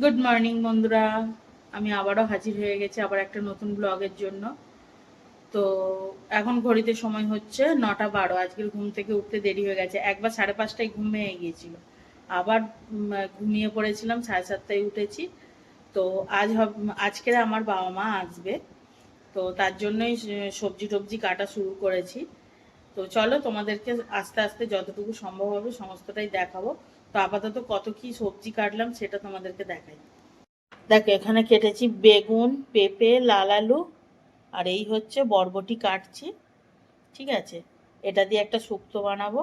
Good morning বন্ধুরা, আমি আবারও হাজির হয়ে গেছি আবার একটা নতুন ব্লগের জন্য। তো এখন ঘড়িতে সময় হচ্ছে 9:12। আজকের ঘুম থেকে উঠতে দেরি হয়ে গেছে, একবার 5:30টায় ঘুম ভেঙে গিয়েছিল, আবার ঘুমিয়ে পড়েছিলাম, 7:30টায় উঠেছি। তো আজকের আমার বাবা মা আসবে, তো তার জন্যই সবজি টবজি কাটা শুরু করেছি। তো চলো তোমাদেরকে আস্তে আস্তে যতটুকু সম্ভব হবে সমস্তটাই দেখাবো। তো আপাতত কত কি সবজি কাটলাম সেটা তোমাদেরকে দেখাই। দেখো এখানে কেটেছি বেগুন, পেঁপে, লাল আলু, আর এই হচ্ছে বরবটি কাটছি। ঠিক আছে, এটা দিয়ে একটা শুক্তো বানাবো।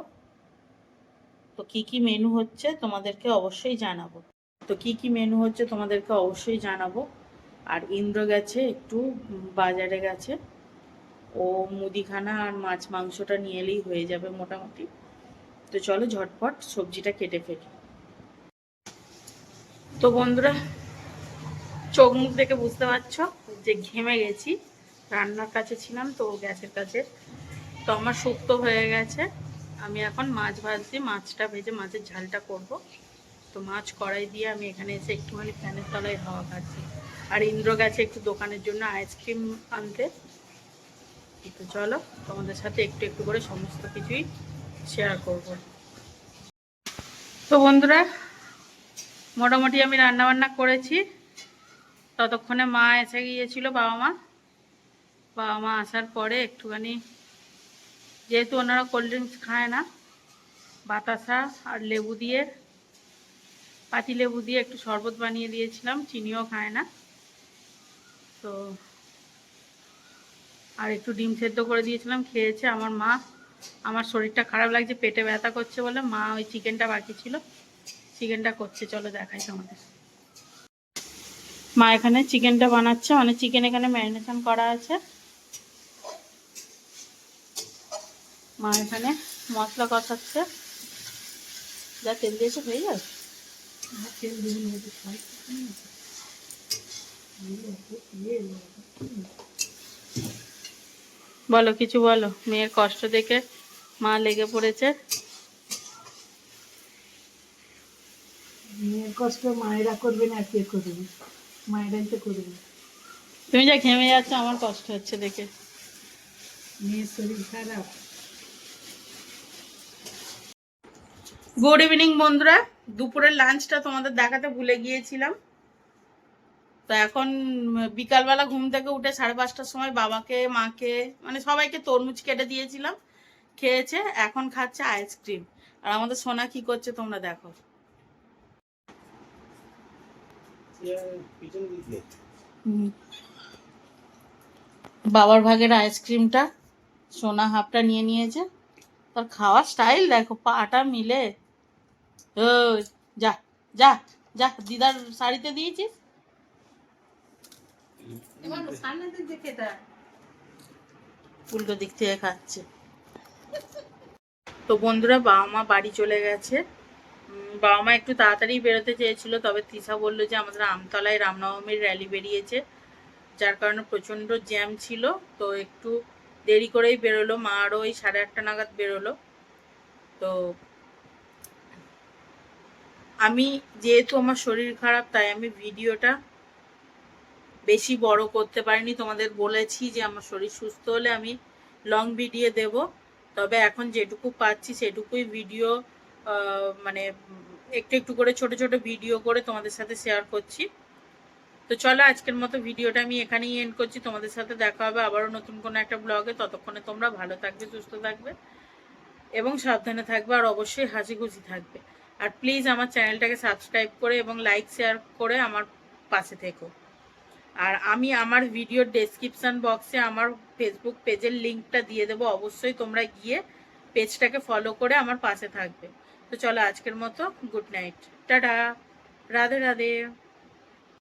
তো কি কি মেনু হচ্ছে তোমাদেরকে অবশ্যই জানাবো। আর ইন্দ্র গেছে একটু বাজারে গেছে, ও মুদিখানা আর মাছ মাংসটা নিয়ে এলেই হয়ে যাবে মোটামুটি। তো চলো ঝটপট সবজিটা কেটে ফেলি। তো বন্ধুরা, চোখ মুখ দেখে বুঝতে পারছো যে ঘেমে গেছি, রান্নার কাছে ছিলাম তো গ্যাসের কাছে। তো আমার শুক্তো হয়ে গেছে, আমি এখন মাছ ভাজছি, মাছটা ভেজে মাছের ঝালটা করব। তো মাছ কড়াই দিয়ে আমি এখানে এসে একটুখানি ফ্যানের তলায় হাওয়া খাচ্ছি। আর ইন্দ্র গেছে একটু দোকানের জন্য আইসক্রিম আনতে। তো চলো তোমাদের সাথে একটু একটু করে সমস্ত কিছুই শেয়ার করব। তো বন্ধুরা, মোটামুটি আমি রান্না বান্না করেছি, ততক্ষণে মা এসে গিয়েছিল, বাবা মা আসার পরে একটুখানি, যেহেতু ওনারা কোল্ড ড্রিঙ্কস খায় না, বাতাসা আর লেবু দিয়ে, পাতি লেবু দিয়ে একটু শরবত বানিয়ে দিয়েছিলাম, চিনিও খায় না। তো আর একটু ডিম সেদ্ধ করে দিয়েছিলাম, খেয়েছে আমার মা। আমার শরীরটা খারাপ লাগছে, পেটে ব্যথা করছে বলে মা ওই চিকেনটা বাকি ছিল, চিকেনটা করছে। চলো দেখাই তোমাদের। মা এখানে চিকেনটা বানাচ্ছে, মানে চিকেন এখানে ম্যারিনেশন করা আছে। মা এখানে মশলা কষাচ্ছে, যা তেল দিয়েছে হয়ে যাবে। বলো, কিছু বলো। মেয়ের কষ্ট দেখে মা লেগে পড়েছে। মেয়ের কষ্ট মায়েরা করবে না, কে করবে? মায়েরাই তো করবে। তুমি যা ঘেমে যাচ্ছ আমার কষ্ট হচ্ছে দেখে। মেয়ের শরীর খারাপ। গুড ইভিনিং বন্ধুরা, দুপুরের লাঞ্চটা তোমাদের দেখাতে ভুলে গিয়েছিলাম। তো এখন বিকালবেলা ঘুম থেকে উঠে 5:30টার সময় বাবাকে, মাকে, মানে সবাইকে তরমুজ কেটে দিয়েছিলাম, খেয়েছে। এখন খাচ্ছে আইসক্রিম। আর আমাদের সোনা কি করছে তোমরা দেখো। বাবার ভাগের আইসক্রিমটা সোনা হাফটা নিয়ে নিয়েছে। তার খাওয়ার স্টাইল দেখো, পাটা মিলে। ওই যা যা যা, দিদার শাড়িতে দিয়েছিস, উল্টো দিক থেকে খাচ্ছে। তো বন্ধুরা, বাবা মা বাড়ি চলে গেছে। বাবা মা একটু তাড়াতাড়ি বেরোতে চেয়েছিল, তবে তৃষা বললো যে আমাদের আমতলায় রামনবমীর র্যালি বেরিয়েছে, যার কারণে প্রচণ্ড জ্যাম ছিল, তো একটু দেরি করেই বেরোলো। মা আরও ওই 8:30 নাগাদ বেরোলো। তো আমি, যেহেতু আমার শরীর খারাপ, তাই আমি ভিডিওটা বেশি বড় করতে পারিনি। তোমাদের বলেছি যে আমার শরীর সুস্থ হলে আমি লং ভিডিও দেব, তবে এখন যেটুকু পাচ্ছি সেটুকুই ভিডিও, মানে একটু একটু করে ছোট ছোট ভিডিও করে তোমাদের সাথে শেয়ার করছি। তো চলো আজকের মতো ভিডিওটা আমি এখানেই এন্ড করছি। তোমাদের সাথে দেখা হবে আবারও নতুন কোনো একটা ব্লগে। ততক্ষণে তোমরা ভালো থাকবে, সুস্থ থাকবে এবং সাবধানে থাকবে, আর অবশ্যই হাসি খুশি থাকবে। আর প্লিজ আমার চ্যানেলটাকে সাবস্ক্রাইব করে এবং লাইক শেয়ার করে আমার পাশে থেকো। আর আমি আমার ভিডিওর ডেসক্রিপশন বক্সে আমার ফেসবুক পেজের লিঙ্কটা দিয়ে দেবো, অবশ্যই তোমরা গিয়ে পেজটাকে ফলো করে আমার পাশে থাকবে। তো চলো আজকের মতো good night, tata, Radhe Radhe.